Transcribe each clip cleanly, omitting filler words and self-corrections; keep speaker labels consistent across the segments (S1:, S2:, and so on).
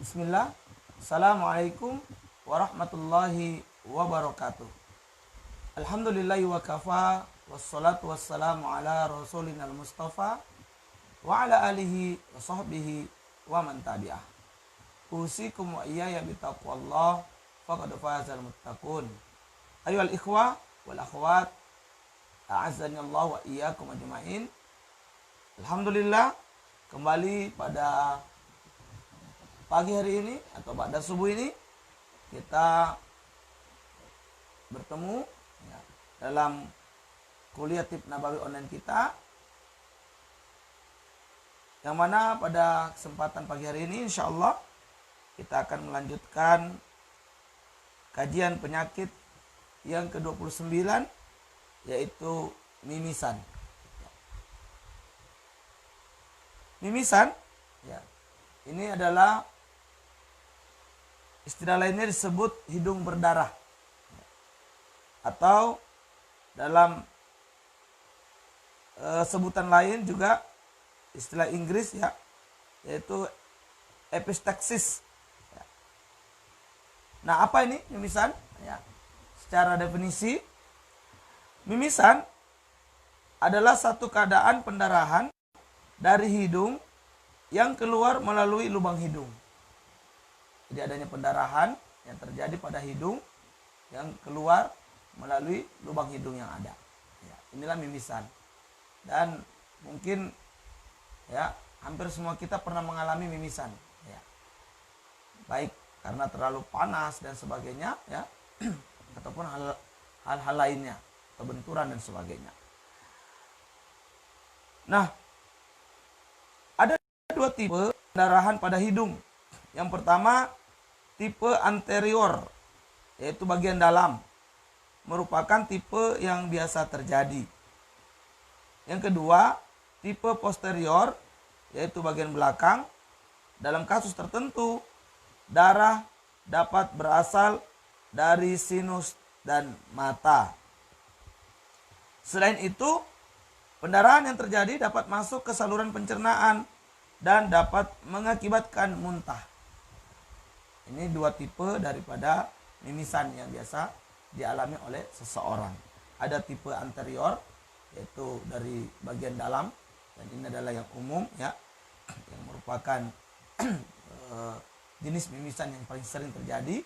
S1: Bismillah. Assalamualaikum warahmatullahi wabarakatuh. Alhamdulillahi wa kafa. Wassalatu wassalamu ala rasulinal mustafa wa ala alihi wa sahbihi wa man tabi'ah. Usikum wa iyaya bitaqwallah faqad fazal muttaqun. Ayyuhal ikhwah wal akhwat, a'azzani Allah wa iyyakum ajma'in. Alhamdulillah, kembali pada pagi hari ini atau pada subuh ini kita bertemu ya, dalam kuliah Tib Nabawi online kita, yang mana pada kesempatan pagi hari ini insya Allah kita akan melanjutkan kajian penyakit yang ke-29, yaitu mimisan. Mimisan ya, ini adalah istilah lainnya disebut hidung berdarah, atau dalam sebutan lain juga istilah Inggris ya, yaitu epistaxis. Nah, apa ini mimisan? Ya, secara definisi, mimisan adalah satu keadaan pendarahan dari hidung yang keluar melalui lubang hidung. Jadi adanya pendarahan yang terjadi pada hidung yang keluar melalui lubang hidung yang ada. Ya, inilah mimisan. Dan mungkin ya hampir semua kita pernah mengalami mimisan. Ya. Baik karena terlalu panas dan sebagainya, ya, ataupun hal-hal lainnya, atau benturan dan sebagainya. Nah, ada dua tipe pendarahan pada hidung. Yang pertama, tipe anterior, yaitu bagian dalam, merupakan tipe yang biasa terjadi. Yang kedua, tipe posterior, yaitu bagian belakang. Dalam kasus tertentu, darah dapat berasal dari sinus dan mata. Selain itu, pendarahan yang terjadi dapat masuk ke saluran pencernaan dan dapat mengakibatkan muntah. Ini dua tipe daripada mimisan yang biasa dialami oleh seseorang. Ada tipe anterior, yaitu dari bagian dalam, dan ini adalah yang umum ya, yang merupakan jenis mimisan yang paling sering terjadi.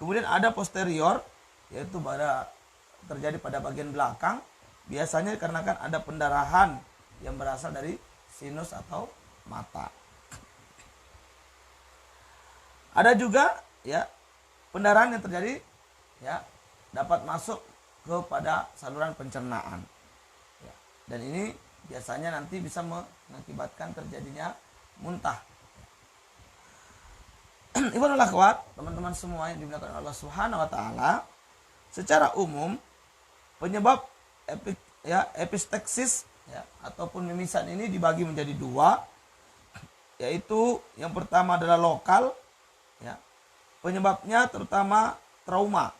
S1: Kemudian ada posterior, yaitu pada terjadi pada bagian belakang, biasanya karena kan ada pendarahan yang berasal dari sinus atau mata. Ada juga ya pendarahan yang terjadi ya dapat masuk kepada saluran pencernaan. Ya, dan ini biasanya nanti bisa mengakibatkan terjadinya muntah. Ibnu akhwat, teman-teman semua yang dimuliakan Allah Subhanahu wa taala, secara umum penyebab epistaxis ya, ataupun mimisan ini dibagi menjadi dua, yaitu yang pertama adalah lokal ya. Penyebabnya terutama trauma,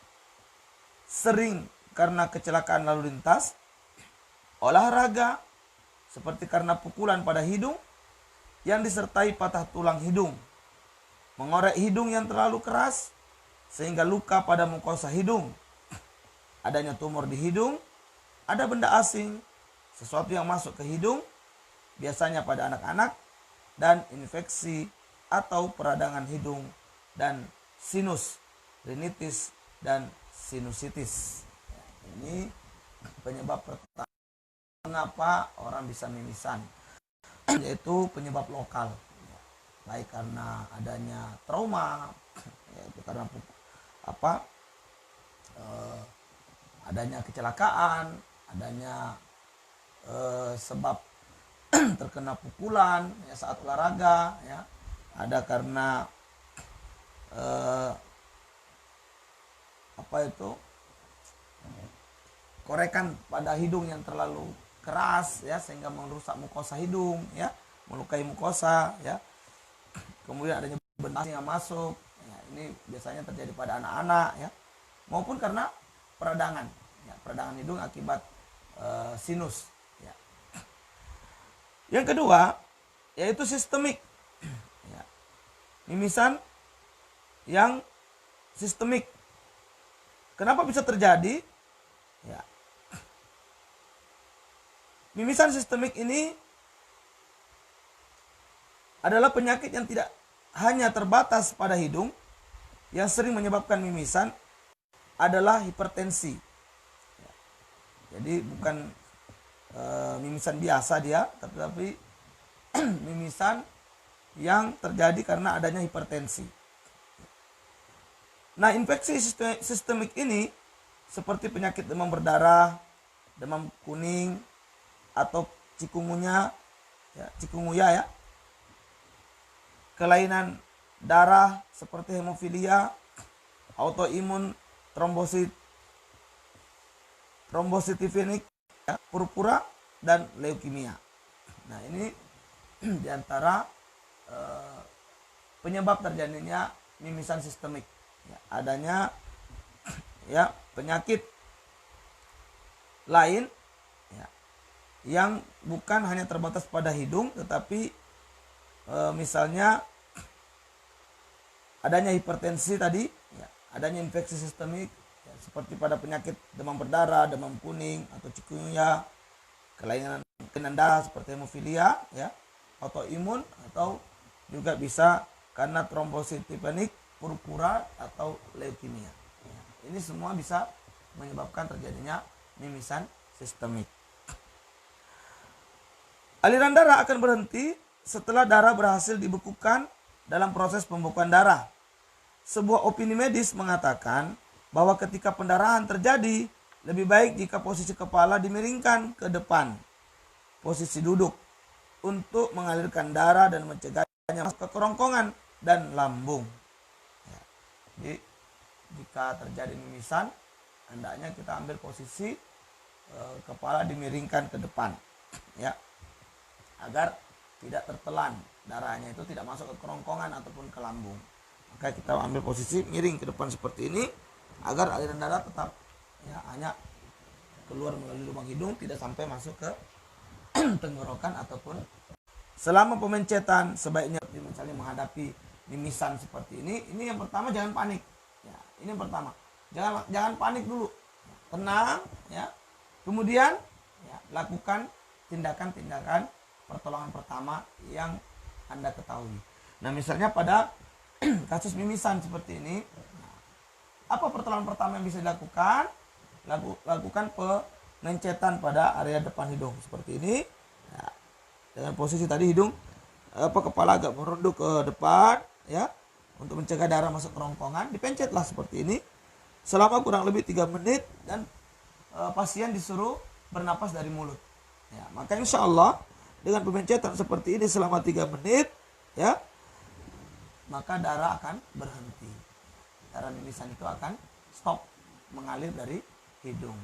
S1: sering karena kecelakaan lalu lintas, olahraga seperti karena pukulan pada hidung yang disertai patah tulang hidung, mengorek hidung yang terlalu keras sehingga luka pada mukosa hidung, adanya tumor di hidung, ada benda asing, sesuatu yang masuk ke hidung, biasanya pada anak-anak, dan infeksi atau peradangan hidung, dan sinus, rinitis, dan sinusitis. Ini penyebab pertama mengapa orang bisa mimisan, yaitu penyebab lokal, baik karena adanya trauma, yaitu karena adanya kecelakaan, adanya sebab terkena pukulan ya, saat olahraga ya, ada karena korekan pada hidung yang terlalu keras ya, sehingga merusak mukosa hidung ya, melukai mukosa ya. Kemudian adanya benda yang masuk ya, ini biasanya terjadi pada anak-anak ya, maupun karena peradangan ya, peradangan hidung akibat sinus ya. Yang kedua yaitu sistemik ya. mimisan yang sistemik. Kenapa bisa terjadi? Ya. Mimisan sistemik ini adalah penyakit yang tidak hanya terbatas pada hidung. Yang sering menyebabkan mimisan adalah hipertensi. Jadi bukan mimisan biasa dia, tetapi mimisan yang terjadi karena adanya hipertensi. Nah, infeksi sistemik ini seperti penyakit demam berdarah, demam kuning, atau cikungunya ya, kelainan darah seperti hemofilia, autoimun trombositifinik, purpura, dan leukemia. Nah, ini diantara penyebab terjadinya mimisan sistemik. Ya, adanya ya penyakit lain ya, yang bukan hanya terbatas pada hidung, tetapi misalnya adanya hipertensi tadi, ya, adanya infeksi sistemik ya, seperti pada penyakit demam berdarah, demam kuning atau cikungunya, kelainan darah seperti hemofilia, ya, autoimun, atau juga bisa karena trombositipenik, purpura, atau leukemia. Ya, ini semua bisa menyebabkan terjadinya mimisan sistemik. Aliran darah akan berhenti setelah darah berhasil dibekukan dalam proses pembekuan darah. Sebuah opini medis mengatakan bahwa ketika pendarahan terjadi, lebih baik jika posisi kepala dimiringkan ke depan, posisi duduk, untuk mengalirkan darah dan mencegahnya masuk ke kerongkongan dan lambung. Ya. Jadi jika terjadi mimisan, hendaknya kita ambil posisi kepala dimiringkan ke depan, ya, agar tidak tertelan, darahnya itu tidak masuk ke kerongkongan ataupun ke lambung. Maka kita ambil posisi miring ke depan seperti ini agar aliran darah tetap ya hanya keluar melalui lubang hidung, tidak sampai masuk ke tenggorokan ataupun. Selama pemencetan sebaiknya misalnya menghadapi mimisan seperti ini yang pertama jangan panik. Ya, ini yang pertama. Jangan panik dulu. Tenang ya. Kemudian ya, lakukan tindakan-tindakan pertolongan pertama yang Anda ketahui. Nah, misalnya pada kasus mimisan seperti ini, apa pertolongan pertama yang bisa dilakukan? Lakukan pengencetan pada area depan hidung seperti ini. Ya, dengan posisi tadi hidung kepala agak merunduk ke depan, ya, untuk mencegah darah masuk kerongkongan. Dipencetlah seperti ini selama kurang lebih 3 menit dan pasien disuruh bernapas dari mulut. Ya, maka insya Allah dengan pemencetan seperti ini selama 3 menit, ya, maka darah akan berhenti. Darah mimisan itu akan stop mengalir dari hidung.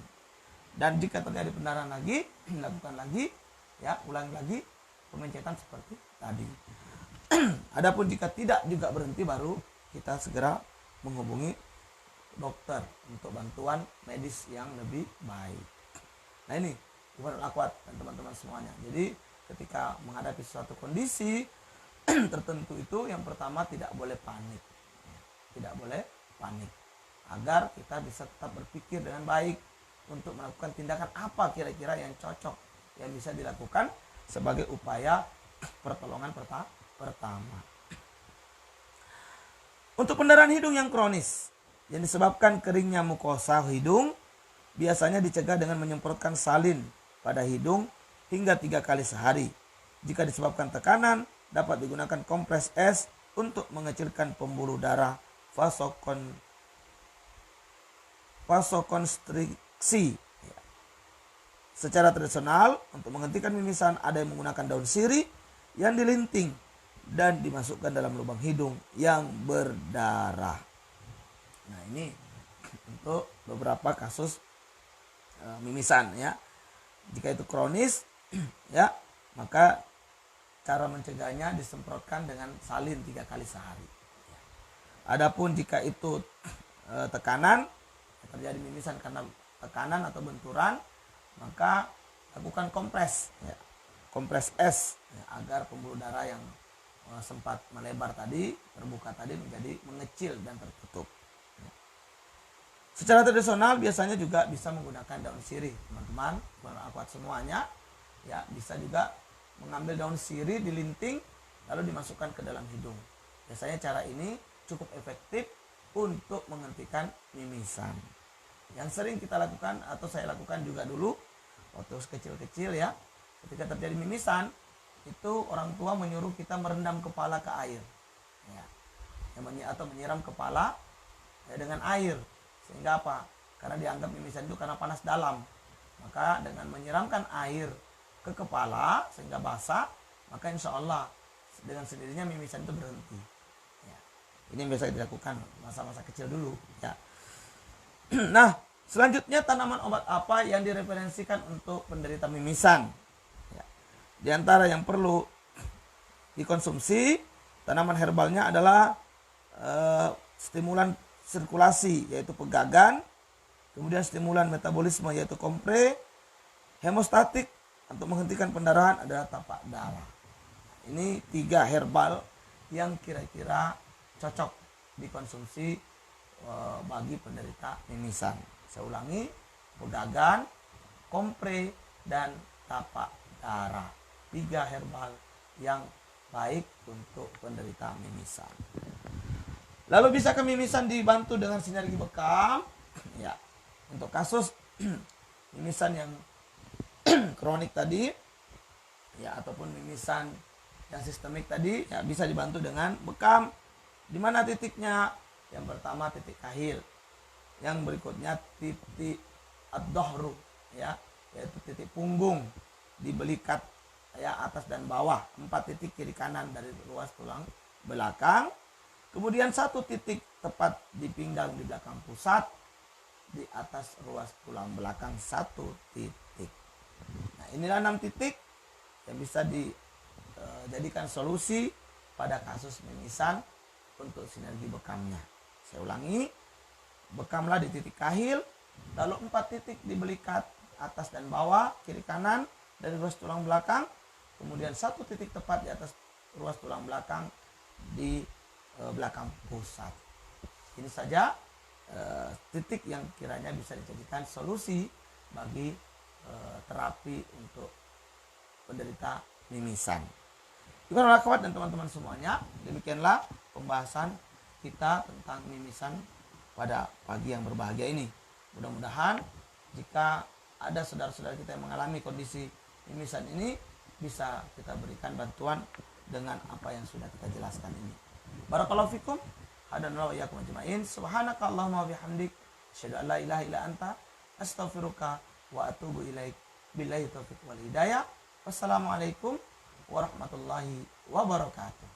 S1: Dan jika terjadi pendarahan lagi, lakukan lagi, ya, ulangi lagi pemencetan seperti tadi. Adapun jika tidak juga berhenti, baru kita segera menghubungi dokter untuk bantuan medis yang lebih baik. Nah, ini Ikhwanul Akhwat dan teman-teman semuanya. Jadi ketika menghadapi suatu kondisi tertentu itu yang pertama tidak boleh panik. Tidak boleh panik. Agar kita bisa tetap berpikir dengan baik untuk melakukan tindakan apa kira-kira yang cocok yang bisa dilakukan sebagai upaya pertolongan pertama. Untuk pendarahan hidung yang kronis yang disebabkan keringnya mukosa hidung, biasanya dicegah dengan menyemprotkan salin pada hidung hingga 3 kali sehari. Jika disebabkan tekanan, dapat digunakan kompres es untuk mengecilkan pembuluh darah vasokonstriksi. Secara tradisional, untuk menghentikan mimisan ada yang menggunakan daun sirih yang dilinting dan dimasukkan dalam lubang hidung yang berdarah. Nah, ini untuk beberapa kasus mimisan, ya. Jika itu kronis, ya, maka cara mencegahnya disemprotkan dengan salin 3 kali sehari. Adapun jika itu tekanan, terjadi mimisan karena tekanan atau benturan, maka lakukan kompres, ya, kompres es, ya, agar pembuluh darah yang sempat melebar tadi, terbuka tadi menjadi mengecil dan tertutup. Secara tradisional biasanya juga bisa menggunakan daun sirih, teman-teman, akhwat semuanya. Ya, bisa juga mengambil daun sirih, dilinting, lalu dimasukkan ke dalam hidung. Biasanya cara ini cukup efektif untuk menghentikan mimisan. Yang sering kita lakukan atau saya lakukan juga dulu waktu kecil-kecil ya, ketika terjadi mimisan, itu orang tua menyuruh kita merendam kepala ke air, ya, atau menyiram kepala ya, dengan air. Sehingga apa? Karena dianggap mimisan itu karena panas dalam. Maka dengan menyiramkan air ke kepala sehingga basah, maka insya Allah dengan sendirinya mimisan itu berhenti. Ya. Ini yang biasa dilakukan masa-masa kecil dulu. Ya. Nah, selanjutnya tanaman obat apa yang direferensikan untuk penderita mimisan? Ya. Di antara yang perlu dikonsumsi tanaman herbalnya adalah stimulan sirkulasi yaitu pegagan, kemudian stimulan metabolisme yaitu kompre, hemostatik untuk menghentikan pendarahan adalah tapak darah. Ini 3 herbal yang kira-kira cocok dikonsumsi bagi penderita mimisan. Saya ulangi, pegagan, kompre, dan tapak darah. 3 herbal yang baik untuk penderita mimisan. Lalu bisa mimisan dibantu dengan sinergi bekam? Ya, untuk kasus mimisan yang kronik tadi, ya ataupun mimisan yang sistemik tadi, ya bisa dibantu dengan bekam. Di mana titiknya? Yang pertama titik kahil, yang berikutnya titik ad-dhahru, ya, yaitu titik punggung di belikat ya atas dan bawah, 4 titik kiri kanan dari ruas tulang belakang. Kemudian 1 titik tepat di pinggang di belakang pusat, di atas ruas tulang belakang 1 titik. Nah, inilah 6 titik yang bisa dijadikan solusi pada kasus mimisan untuk sinergi bekamnya. Saya ulangi, bekamlah di titik kahil, lalu 4 titik di belikat atas dan bawah, kiri kanan dari ruas tulang belakang, kemudian 1 titik tepat di atas ruas tulang belakang di belakang pusat. Ini saja titik yang kiranya bisa dijadikan solusi bagi terapi untuk penderita mimisan. Bukan akhwat dan teman-teman semuanya, demikianlah pembahasan kita tentang mimisan pada pagi yang berbahagia ini. Mudah-mudahan jika ada saudara-saudara kita yang mengalami kondisi mimisan ini, bisa kita berikan bantuan dengan apa yang sudah kita jelaskan ini. Barakallahu fikum, hadanallahu wa iyyakum ajmain. Subhanakallahumma wa bihamdik, asyhadu an la ilaha illa anta, astaghfiruka wa atubu ilaik. Billahi taufiq wal hidayah. Wassalamualaikum warahmatullahi wabarakatuh.